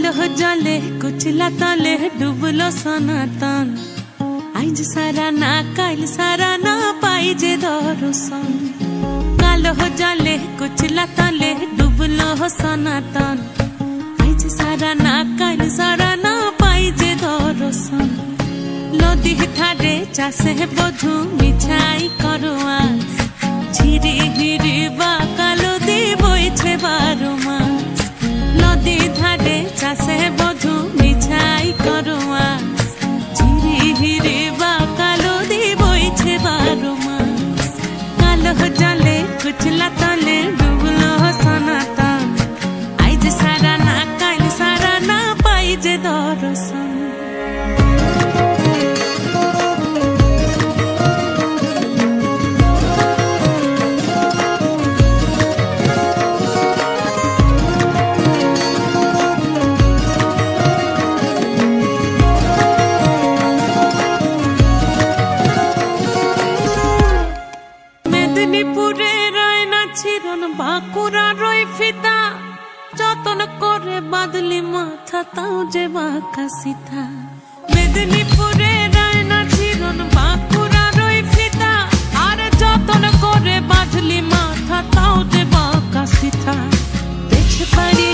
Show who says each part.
Speaker 1: कालो जले कुचला तले डुबलो सनातन आइज सारा ना काल सारा ना पाइजे दर्शन कालो जले कुचला तले डुबलो सनातन आइज सारा ना काल सारा ना पाइजे दर्शन नदी थारे चासे बधु मिछाई करवा झिरी हिरी बा कालो दी बोइछे बारो मास नदी धारे चासे बधु मिछाई करवा झिरी हिरी बा कालो दी बोइछे बारो मास कालो जले कुचला तले डुबलो सनातन आइज सारा ना काल सारा ना पाइजे दर्शन মেদিনীপুরে রয় না ছিরন বাঁকুড়া রয় ফিতা যতন করে বাদলি মাথা তাও যে বাঁকা সিথা মেদিনীপুরে রয় না ছিরন বাঁকুড়া রয় ফিতা আর যতন করে বাদলি মাথা তাও যে বাঁকা সিথা দেখতে পারি